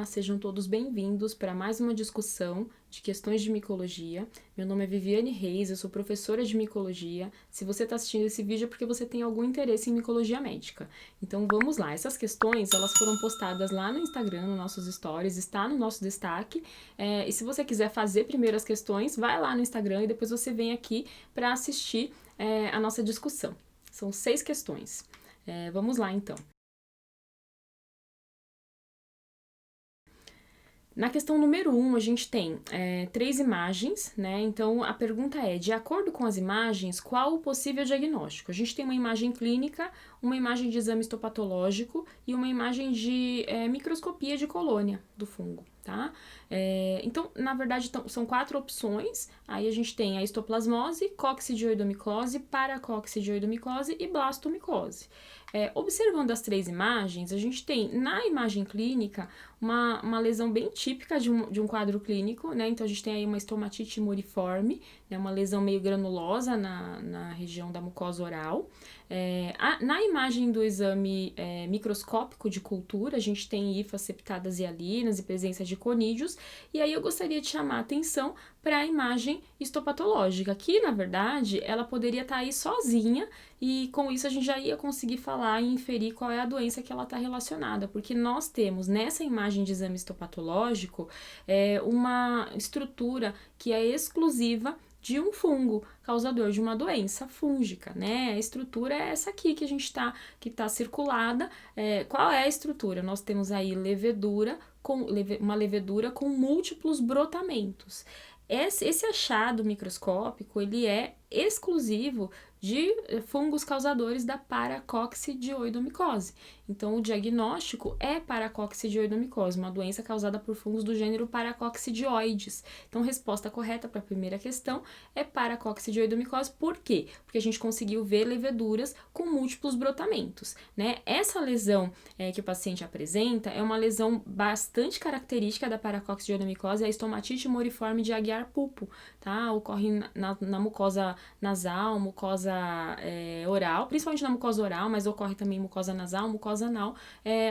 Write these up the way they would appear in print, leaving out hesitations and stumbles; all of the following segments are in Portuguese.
Sejam todos bem-vindos para mais uma discussão de questões de micologia. Meu nome é Viviane Reis, eu sou professora de micologia. Se você está assistindo esse vídeo é porque você tem algum interesse em micologia médica. Então vamos lá, essas questões elas foram postadas lá no Instagram, nos nossos stories, está no nosso destaque. E se você quiser fazer primeiro as questões, vai lá no Instagram e depois você vem aqui para assistir a nossa discussão. São 6 questões. Vamos lá então. Na questão número 1, a gente tem 3 imagens, né? Então, a pergunta é, de acordo com as imagens, qual o possível diagnóstico? A gente tem uma imagem clínica, uma imagem de exame histopatológico e uma imagem de microscopia de colônia do fungo, tá? Então, na verdade, são 4 opções. Aí a gente tem a histoplasmose, coccidioidomicose, paracoccidioidomicose e blastomicose. Observando as 3 imagens, a gente tem na imagem clínica uma lesão bem típica de um quadro clínico, né? Então a gente tem aí uma estomatite muriforme, né? Uma lesão meio granulosa na região da mucosa oral. Na imagem do exame microscópico de cultura, a gente tem hifas septadas e hialinas e presença de conídeos, e aí eu gostaria de chamar a atenção para a imagem histopatológica, que na verdade ela poderia estar aí sozinha, e com isso a gente já ia conseguir falar e inferir qual é a doença que ela está relacionada, porque nós temos nessa imagem de exame histopatológico uma estrutura que é exclusiva de um fungo causador de uma doença fúngica, né? A estrutura é essa aqui que a gente que tá circulada. Qual é a estrutura? Nós temos aí uma levedura com múltiplos brotamentos. Esse achado microscópico, ele é exclusivo de fungos causadores da paracoccidioidomicose. Então, o diagnóstico é paracoccidioidomicose, uma doença causada por fungos do gênero Paracoccidioides. Então, a resposta correta para a primeira questão é paracoccidioidomicose. Por quê? Porque a gente conseguiu ver leveduras com múltiplos brotamentos, né? Essa lesão que o paciente apresenta é uma lesão bastante característica da paracoccidioidomicose, a estomatite muriforme de Aguiar-Pupo, tá? Ocorre na mucosa nasal, mucosa oral, principalmente na mucosa oral, mas ocorre também em mucosa nasal, mucosa anal.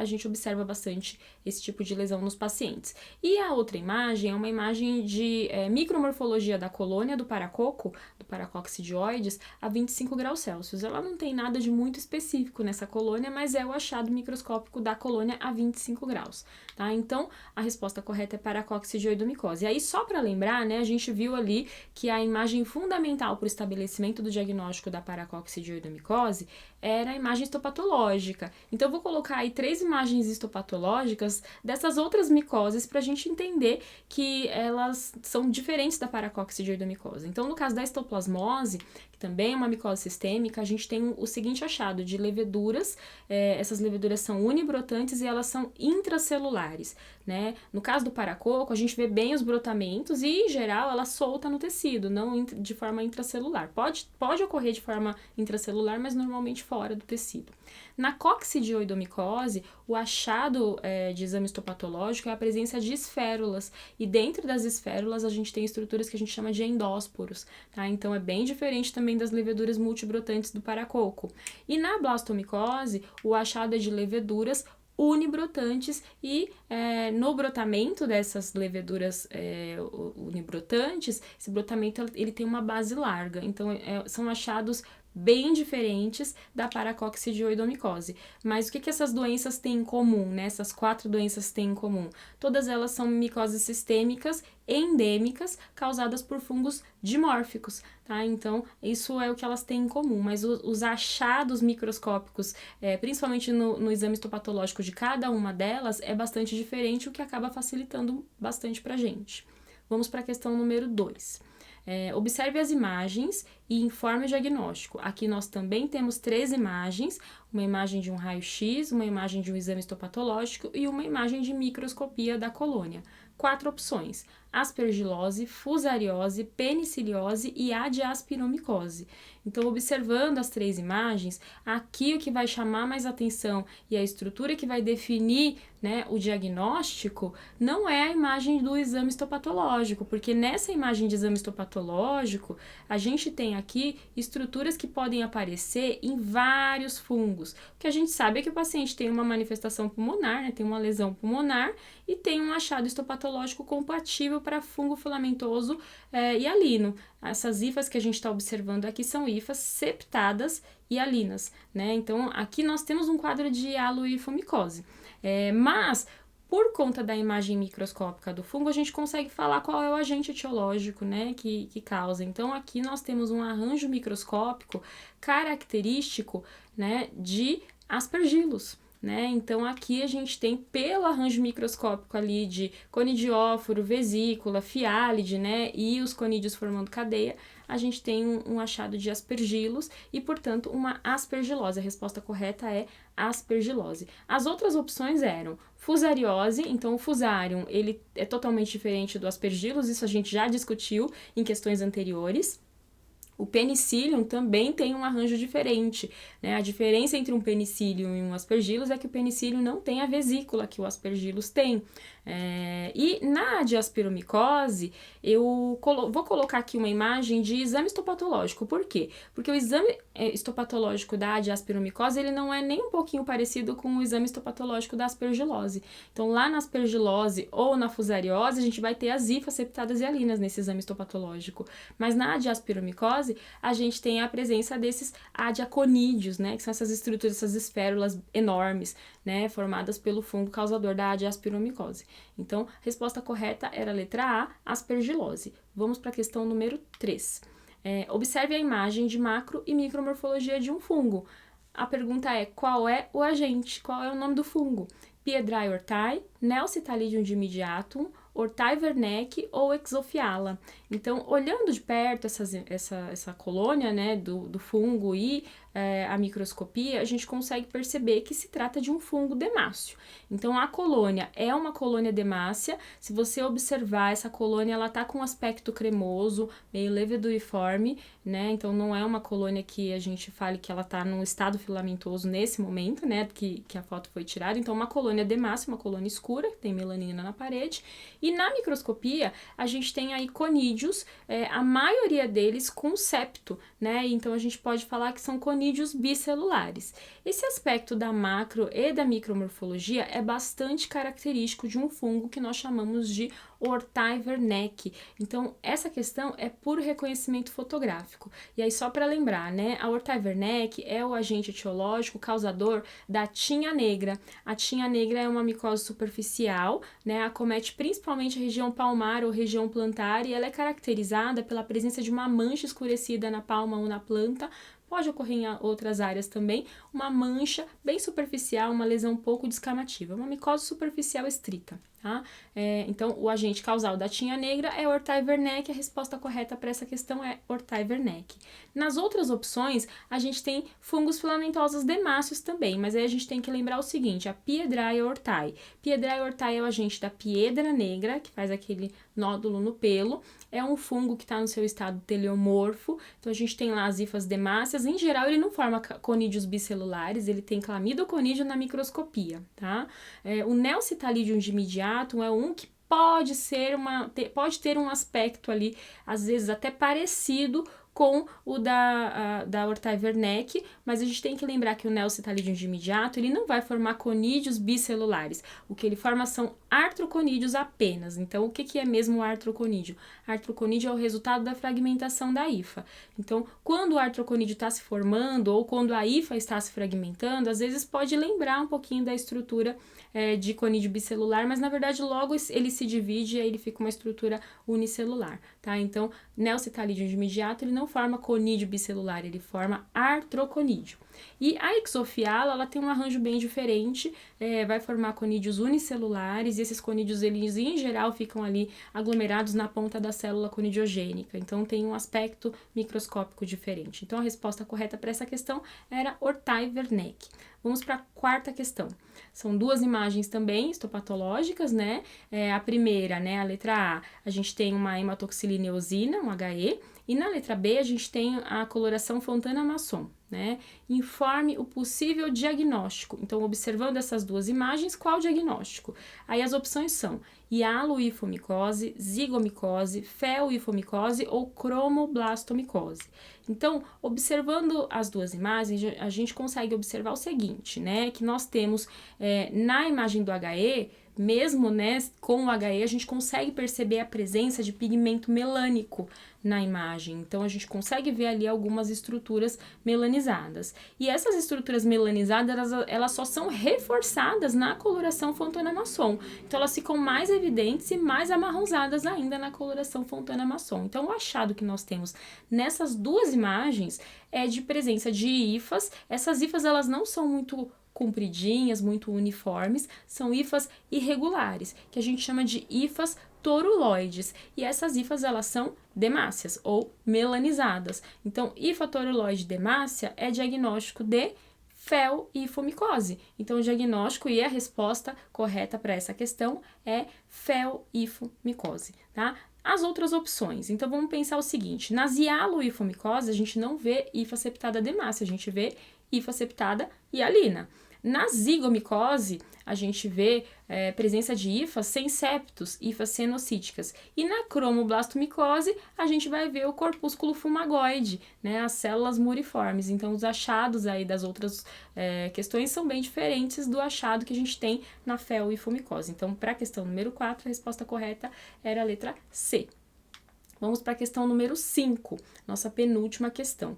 A gente observa bastante esse tipo de lesão nos pacientes. E a outra imagem é uma imagem de micromorfologia da colônia do paracoco, do paracoccidioides, a 25 graus Celsius. Ela não tem nada de muito específico nessa colônia, mas é o achado microscópico da colônia a 25 graus, tá? Então, a resposta correta é paracoccidioidomicose. E aí, só para lembrar, né, a gente viu ali que a imagem fundamental para o estabelecimento do diagnóstico da paracoccidioidomicose era a imagem histopatológica. Então, eu vou colocar aí 3 imagens histopatológicas dessas outras micoses para a gente entender que elas são diferentes da paracoccidioidomicose. Então, no caso da histoplasmose, que também é uma micose sistêmica, a gente tem o seguinte achado de leveduras. Essas leveduras são unibrotantes e elas são intracelulares, né? No caso do paracoco, a gente vê bem os brotamentos e, em geral, ela solta no tecido, não de forma intracelular. Pode ocorrer de forma intracelular, mas normalmente fora do tecido. Na coccidioidomicose, o achado de exame histopatológico é a presença de esférulas, e dentro das esférulas a gente tem estruturas que a gente chama de endósporos, tá? Então é bem diferente também das leveduras multibrotantes do paracoco. E na blastomicose, o achado é de leveduras unibrotantes e no brotamento dessas leveduras unibrotantes, esse brotamento ele tem uma base larga, então são achados bem diferentes da paracoccidioidomicose. Mas o que essas doenças têm em comum, né? Essas 4 doenças têm em comum? Todas elas são micoses sistêmicas endêmicas causadas por fungos dimórficos, tá? Então, isso é o que elas têm em comum, mas os achados microscópicos, principalmente no exame histopatológico de cada uma delas, é bastante diferente, o que acaba facilitando bastante pra gente. Vamos para a questão número 2. Observe as imagens e informe o diagnóstico. Aqui nós também temos 3 imagens, uma imagem de um raio-x, uma imagem de um exame histopatológico e uma imagem de microscopia da colônia. 4 opções: aspergilose, fusariose, peniciliose e adiaspiromicose. Então, observando as 3 imagens, aqui o que vai chamar mais atenção e a estrutura que vai definir, né, o diagnóstico não é a imagem do exame histopatológico, porque nessa imagem de exame histopatológico a gente tem tem aqui estruturas que podem aparecer em vários fungos. O que a gente sabe é que o paciente tem uma manifestação pulmonar, né, tem uma lesão pulmonar e tem um achado histopatológico compatível para fungo filamentoso hialino. Essas hifas que a gente está observando aqui são hifas septadas hialinas, né? Então, aqui nós temos um quadro de haloifomicose. Mas, por conta da imagem microscópica do fungo, a gente consegue falar qual é o agente etiológico, né, que causa. Então, aqui nós temos um arranjo microscópico característico, né, de Aspergillus. Né? Então, aqui a gente tem, pelo arranjo microscópico ali de conidióforo, vesícula, fiálide, né? E os conídeos formando cadeia, a gente tem um achado de Aspergillus e, portanto, uma aspergilose. A resposta correta é aspergilose. As outras opções eram fusariose, então o fusarium, ele é totalmente diferente do Aspergillus, isso a gente já discutiu em questões anteriores. O penicillium também tem um arranjo diferente, né? A diferença entre um penicillium e um Aspergillus é que o penicillium não tem a vesícula que o Aspergillus tem. E na diaspiromicose, eu vou colocar aqui uma imagem de exame histopatológico. Por quê? Porque o exame histopatológico da diaspiromicose, ele não é nem um pouquinho parecido com o exame histopatológico da aspergilose. Então, lá na aspergilose ou na fusariose, a gente vai ter as hifas septadas hialinas nesse exame histopatológico. Mas na diaspiromicose, a gente tem a presença desses adiaconídeos, né? Que são essas estruturas, essas esférulas enormes, né? Formadas pelo fungo causador da diaspiromicose. Então, a resposta correta era a letra A, aspergilose. Vamos para a questão número 3. Observe a imagem de macro e micromorfologia de um fungo. A pergunta é, qual é o agente? Qual é o nome do fungo? Piedrae ortai, Nelsitalidium dimidiatum, Ortai Werneck ou Exophiala. Então, olhando de perto essa colônia, né, do fungo e a microscopia, a gente consegue perceber que se trata de um fungo demáceo. Então, a colônia é uma colônia demácea. Se você observar, essa colônia, ela tá com um aspecto cremoso, meio leveduiforme, né? Então, não é uma colônia que a gente fale que ela tá num estado filamentoso nesse momento, né, que a foto foi tirada. Então, uma colônia demácea, uma colônia escura, que tem melanina na parede. E na microscopia, a gente tem aí conídeos, a maioria deles com septo, né? Então, a gente pode falar que são conídeos bicelulares. Esse aspecto da macro e da micromorfologia é bastante característico de um fungo que nós chamamos de Ortai Werneck. Então, essa questão é por reconhecimento fotográfico. E aí, só para lembrar, né? A Ortai Werneck é o agente etiológico causador da tinha negra. A tinha negra é uma micose superficial, né? Acomete principalmente a região palmar ou região plantar e ela é caracterizada pela presença de uma mancha escurecida na palma ou na planta. Pode ocorrer em outras áreas também, uma mancha bem superficial, uma lesão pouco descamativa, uma micose superficial estrita, tá? Então, o agente causal da tinha negra é Ortai Werneck, a resposta correta para essa questão é Ortai Werneck. Nas outras opções, a gente tem fungos filamentosos demáceos também, mas aí a gente tem que lembrar o seguinte, a Piedrae ortai. Piedrae ortai é o agente da piedra negra, que faz aquele nódulo no pelo, é um fungo que está no seu estado teleomorfo, então a gente tem lá as hifas demáceas, em geral ele não forma conídeos bicelulares, ele tem clamidoconídeo na microscopia, tá? O Nelsitalidium dimidiatum é um que pode ter um aspecto ali, às vezes até parecido com o da Ortai Werneck, mas a gente tem que lembrar que o Nelsitalidium dimidiatum, ele não vai formar conídeos bicelulares. O que ele forma são artroconídeos apenas. Então, o que é mesmo o artroconídeo? Artroconídeo é o resultado da fragmentação da hifa. Então, quando o artroconídeo está se formando ou quando a hifa está se fragmentando, às vezes pode lembrar um pouquinho da estrutura de conídeo bicelular, mas na verdade logo ele se divide e aí ele fica uma estrutura unicelular, tá? Então, Nelsitalidium dimidiatum, ele não forma conídeo bicelular, ele forma artroconídeo. E a Exophiala, ela tem um arranjo bem diferente, vai formar conídeos unicelulares, e esses conídeos, eles em geral ficam ali aglomerados na ponta da célula conidiogênica, então tem um aspecto microscópico diferente. Então a resposta correta para essa questão era Ortai Werneck. Vamos para a quarta questão. São duas imagens também histopatológicas, né? A primeira, né, a letra A gente tem uma hematoxilina eosina, um HE, e na letra B a gente tem a coloração Fontana-Masson, né? Informe o possível diagnóstico. Então, observando essas duas imagens, qual o diagnóstico? Aí as opções são hialoifomicose, zigomicose, feoifomicose ou cromoblastomicose. Então, observando as duas imagens, a gente consegue observar o seguinte, né? Que nós temos na imagem do HE, mesmo, né, com o HE, a gente consegue perceber a presença de pigmento melânico na imagem. Então, a gente consegue ver ali algumas estruturas melanizadas. E essas estruturas melanizadas, elas só são reforçadas na coloração Fontana Masson. Então, elas ficam mais evidentes e mais amarronzadas ainda na coloração Fontana Masson. Então, o achado que nós temos nessas duas imagens é de presença de hifas. Essas hifas, elas não são muito compridinhas, muito uniformes, são hifas irregulares, que a gente chama de hifas toruloides, e essas hifas elas são demáceas ou melanizadas. Então, hifa toruloide demácea é diagnóstico de feoifomicose. Então, o diagnóstico e a resposta correta para essa questão é feoifomicose, tá? As outras opções, então vamos pensar o seguinte, nas hialoifomicose a gente não vê hifa septada demácea, a gente vê hifa septada hialina. Na zigomicose, a gente vê presença de hifas sem septos, hifas cenocíticas. E na cromoblastomicose, a gente vai ver o corpúsculo fumagoide, né, as células muriformes. Então, os achados aí das outras questões são bem diferentes do achado que a gente tem na feoifomicose. Então, para a questão número 4, a resposta correta era a letra C. Vamos para a questão número 5, nossa penúltima questão.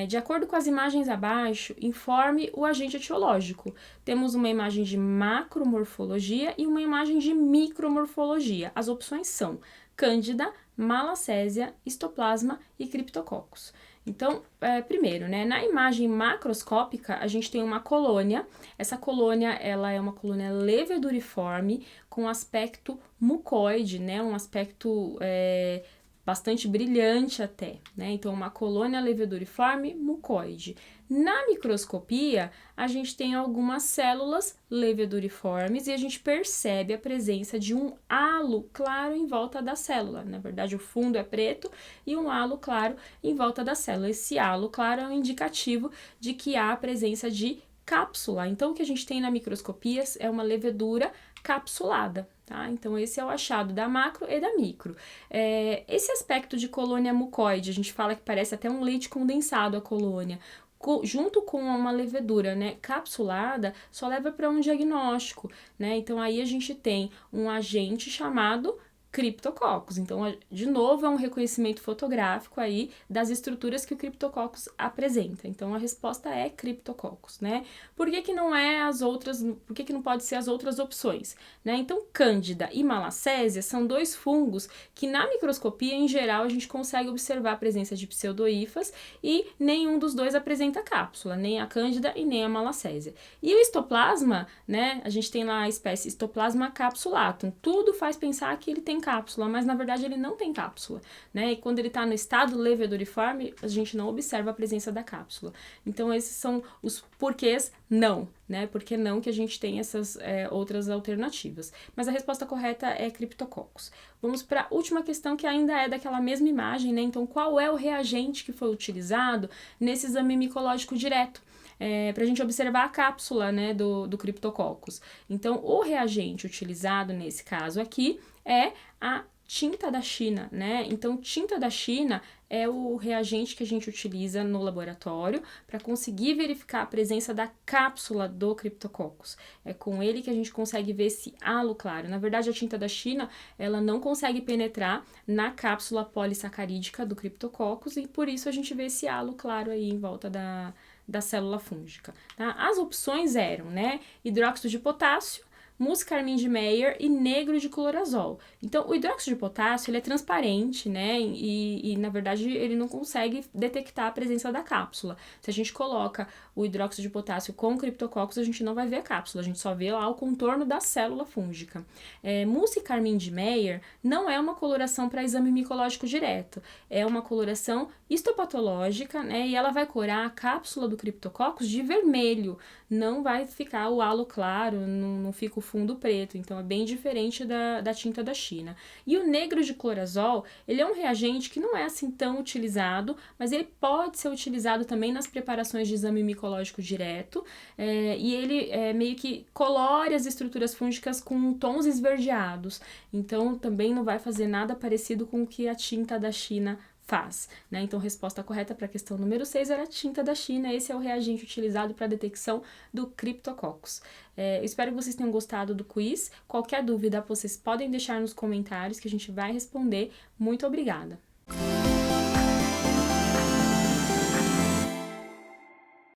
De acordo com as imagens abaixo, informe o agente etiológico. Temos uma imagem de macromorfologia e uma imagem de micromorfologia. As opções são Cândida, Malacésia, Histoplasma e Cryptococcus. Então, primeiro, né, na imagem macroscópica, a gente tem uma colônia. Essa colônia, ela é uma colônia leveduriforme com aspecto mucoide, né, um aspecto bastante brilhante até, né? Então, uma colônia leveduriforme mucoide. Na microscopia, a gente tem algumas células leveduriformes e a gente percebe a presença de um halo claro em volta da célula. Na verdade, o fundo é preto e um halo claro em volta da célula. Esse halo claro é um indicativo de que há a presença de cápsula. Então, o que a gente tem na microscopia é uma levedura capsulada, tá? Então, esse é o achado da macro e da micro. Esse aspecto de colônia mucoide, a gente fala que parece até um leite condensado a colônia, junto com uma levedura, né, capsulada, só leva para um diagnóstico, né? Então, aí a gente tem um agente chamado Cryptococcus. Então, de novo, é um reconhecimento fotográfico aí das estruturas que o Cryptococcus apresenta. Então, a resposta é Cryptococcus, né? Por que que não é as outras, por que que não pode ser as outras opções, né? Então, Cândida e Malacésia são dois fungos que na microscopia, em geral, a gente consegue observar a presença de pseudohifas e nenhum dos dois apresenta cápsula, nem a Cândida e nem a Malacésia. E o histoplasma, né? A gente tem lá a espécie Histoplasma capsulatum. Tudo faz pensar que ele tem cápsula, mas na verdade ele não tem cápsula, né? E quando ele está no estado leveduriforme, a gente não observa a presença da cápsula. Então, esses são os porquês não, né? Por que não que a gente tem essas outras alternativas. Mas a resposta correta é Cryptococcus. Vamos para a última questão, que ainda é daquela mesma imagem, né? Então, qual é o reagente que foi utilizado nesse exame micológico direto? Para a gente observar a cápsula, né, do Cryptococcus. Então, o reagente utilizado nesse caso aqui é a tinta da China, né? Então, tinta da China é o reagente que a gente utiliza no laboratório para conseguir verificar a presença da cápsula do Cryptococcus. É com ele que a gente consegue ver esse halo claro. Na verdade, a tinta da China, ela não consegue penetrar na cápsula polissacarídica do Cryptococcus e por isso a gente vê esse halo claro aí em volta da célula fúngica, tá? As opções eram, né, hidróxido de potássio, muscarmin de Meyer e negro de clorazol. Então, o hidróxido de potássio, ele é transparente, né, e na verdade, ele não consegue detectar a presença da cápsula. Se a gente coloca o hidróxido de potássio com Cryptococcus, a gente não vai ver a cápsula, a gente só vê lá o contorno da célula fúngica. Muscarmin de Meyer não é uma coloração para exame micológico direto, é uma coloração histopatológica, né, e ela vai corar a cápsula do Cryptococcus de vermelho, não vai ficar o halo claro, não fica o fundo preto, então é bem diferente da tinta da China. E o negro de clorazol, ele é um reagente que não é assim tão utilizado, mas ele pode ser utilizado também nas preparações de exame micológico direto, e ele meio que colore as estruturas fúngicas com tons esverdeados, então também não vai fazer nada parecido com o que a tinta da China faz, né? Então, a resposta correta para a questão número 6 era a tinta da China. Esse é o reagente utilizado para a detecção do Cryptococcus. Eu espero que vocês tenham gostado do quiz. Qualquer dúvida, vocês podem deixar nos comentários que a gente vai responder. Muito obrigada!